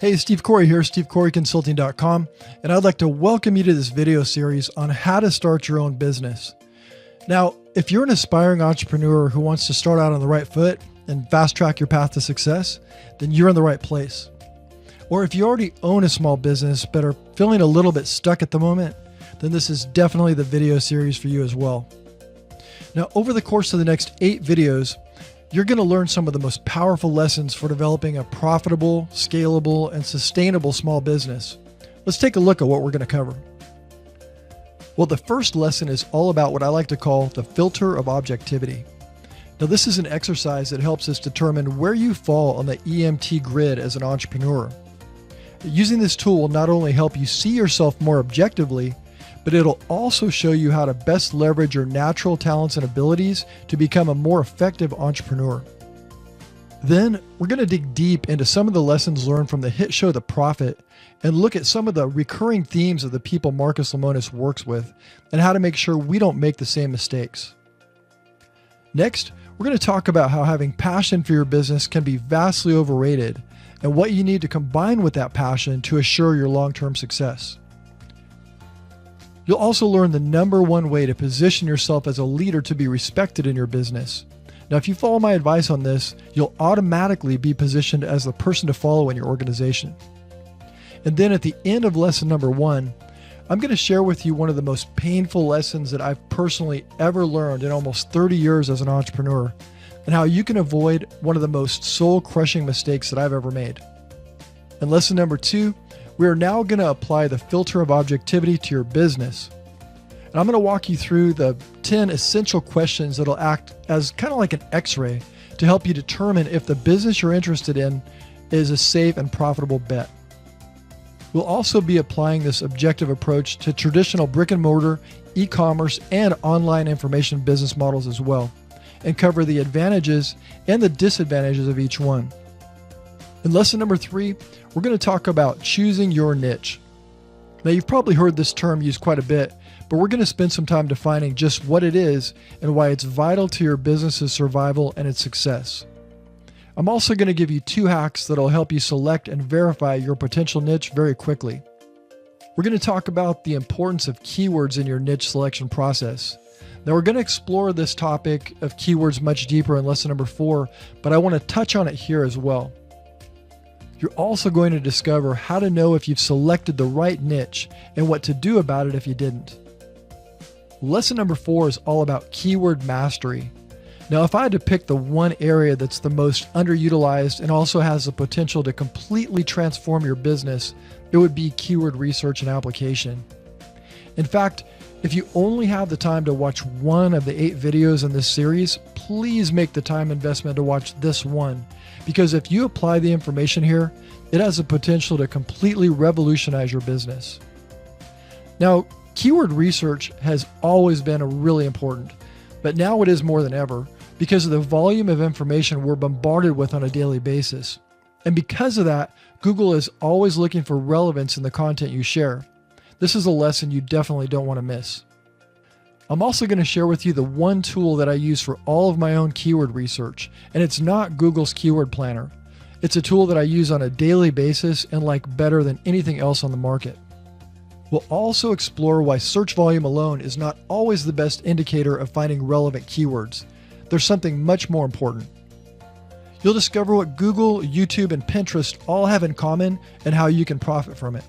Hey, Steve Corey here, stevecoreyconsulting.com, and I'd like to welcome you to this video series on how to start your own business. Now, if you're an aspiring entrepreneur who wants to start out on the right foot and fast track your path to success, then you're in the right place. Or if you already own a small business but are feeling a little bit stuck at the moment, then this is definitely the video series for you as well. Now, over the course of the next 8 videos, you're going to learn some of the most powerful lessons for developing a profitable, scalable, and sustainable small business. Let's take a look at what we're going to cover. Well, the first lesson is all about what I like to call the filter of objectivity. Now, this is an exercise that helps us determine where you fall on the EMT grid as an entrepreneur. Using this tool will not only help you see yourself more objectively, but it'll also show you how to best leverage your natural talents and abilities to become a more effective entrepreneur. Then we're going to dig deep into some of the lessons learned from the hit show The Profit and look at some of the recurring themes of the people Marcus Lemonis works with and how to make sure we don't make the same mistakes. Next, we're going to talk about how having passion for your business can be vastly overrated and what you need to combine with that passion to assure your long-term success. You'll also learn the #1 way to position yourself as a leader to be respected in your business. Now, if you follow my advice on this, you'll automatically be positioned as the person to follow in your organization. And then at the end of lesson #1, I'm going to share with you one of the most painful lessons that I've personally ever learned in almost 30 years as an entrepreneur, and how you can avoid one of the most soul-crushing mistakes that I've ever made. In lesson #2, we are now going to apply the filter of objectivity to your business. And I'm going to walk you through the 10 essential questions that'll act as kind of like an x-ray to help you determine if the business you're interested in is a safe and profitable bet. We'll also be applying this objective approach to traditional brick and mortar, e-commerce, and online information business models as well, and cover the advantages and the disadvantages of each one. In lesson #3, we're going to talk about choosing your niche. Now, you've probably heard this term used quite a bit, but we're going to spend some time defining just what it is and why it's vital to your business's survival and its success. I'm also going to give you 2 hacks that'll help you select and verify your potential niche very quickly. We're going to talk about the importance of keywords in your niche selection process. Now, we're going to explore this topic of keywords much deeper in lesson #4, but I want to touch on it here as well. You're also going to discover how to know if you've selected the right niche and what to do about it if you didn't. Lesson #4 is all about keyword mastery. Now, if I had to pick the one area that's the most underutilized and also has the potential to completely transform your business, it would be keyword research and application. In fact, if you only have the time to watch one of the 8 videos in this series, please make the time investment to watch this one, because if you apply the information here, it has the potential to completely revolutionize your business. Now, keyword research has always been really important, but now it is more than ever because of the volume of information we're bombarded with on a daily basis. And because of that, Google is always looking for relevance in the content you share. This is a lesson you definitely don't want to miss. I'm also going to share with you the one tool that I use for all of my own keyword research, and it's not Google's Keyword Planner. It's a tool that I use on a daily basis and like better than anything else on the market. We'll also explore why search volume alone is not always the best indicator of finding relevant keywords. There's something much more important. You'll discover what Google, YouTube, and Pinterest all have in common and how you can profit from it.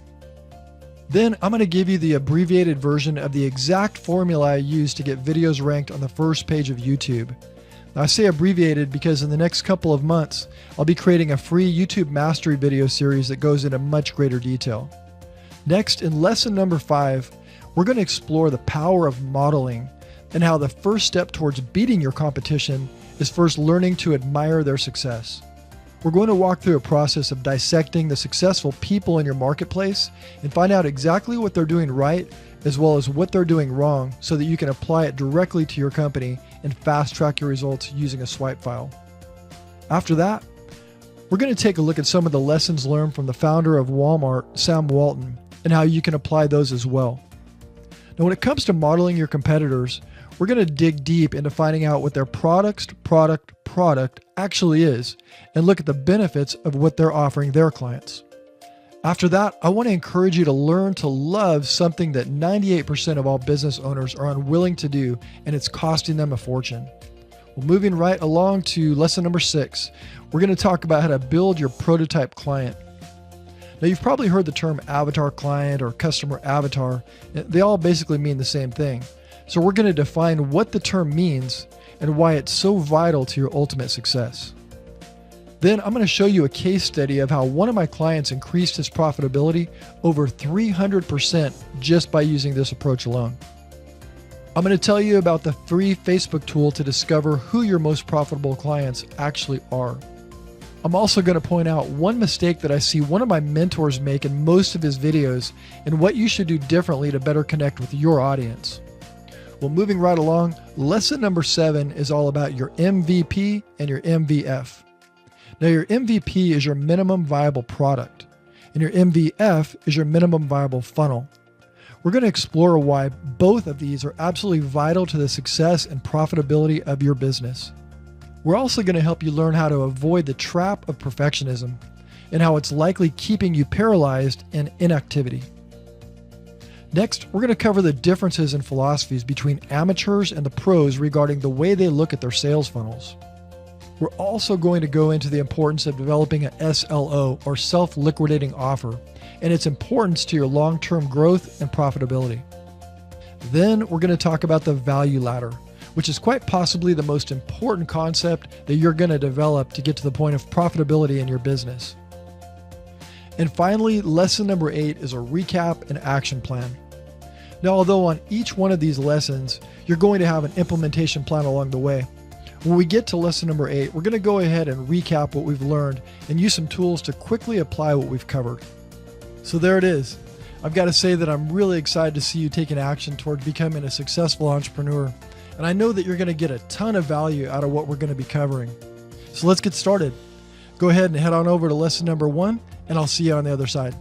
Then I'm going to give you the abbreviated version of the exact formula I use to get videos ranked on the first page of YouTube. Now, I say abbreviated because in the next couple of months, I'll be creating a free YouTube mastery video series that goes into much greater detail. Next, in lesson #5, we're going to explore the power of modeling and how the first step towards beating your competition is first learning to admire their success. We're going to walk through a process of dissecting the successful people in your marketplace and find out exactly what they're doing right as well as what they're doing wrong so that you can apply it directly to your company and fast track your results using a swipe file. After that, we're going to take a look at some of the lessons learned from the founder of Walmart, Sam Walton, and how you can apply those as well. Now, when it comes to modeling your competitors, we're going to dig deep into finding out what their product actually is and look at the benefits of what they're offering their clients. After that, I want to encourage you to learn to love something that 98% of all business owners are unwilling to do, and it's costing them a fortune. Well, moving right along to lesson number 6, we're going to talk about how to build your prototype client. Now, you've probably heard the term avatar client or customer avatar. They all basically mean the same thing. So we're going to define what the term means and why it's so vital to your ultimate success. Then I'm going to show you a case study of how one of my clients increased his profitability over 300% just by using this approach alone. I'm going to tell you about the free Facebook tool to discover who your most profitable clients actually are. I'm also going to point out one mistake that I see one of my mentors make in most of his videos and what you should do differently to better connect with your audience. Well, moving right along, lesson number 7 is all about your MVP and your MVF. Now, your MVP is your minimum viable product, and your MVF is your minimum viable funnel. We're going to explore why both of these are absolutely vital to the success and profitability of your business. We're also going to help you learn how to avoid the trap of perfectionism and how it's likely keeping you paralyzed in inactivity. Next, we're going to cover the differences in philosophies between amateurs and the pros regarding the way they look at their sales funnels. We're also going to go into the importance of developing an SLO, or self-liquidating offer, and its importance to your long-term growth and profitability. Then we're going to talk about the value ladder, which is quite possibly the most important concept that you're going to develop to get to the point of profitability in your business. And finally, lesson number 8 is a recap and action plan. Now, although on each one of these lessons, you're going to have an implementation plan along the way, when we get to lesson number 8, we're going to go ahead and recap what we've learned and use some tools to quickly apply what we've covered. So there it is. I've got to say that I'm really excited to see you taking action toward becoming a successful entrepreneur. And I know that you're going to get a ton of value out of what we're going to be covering. So let's get started. Go ahead and head on over to lesson number 1, and I'll see you on the other side.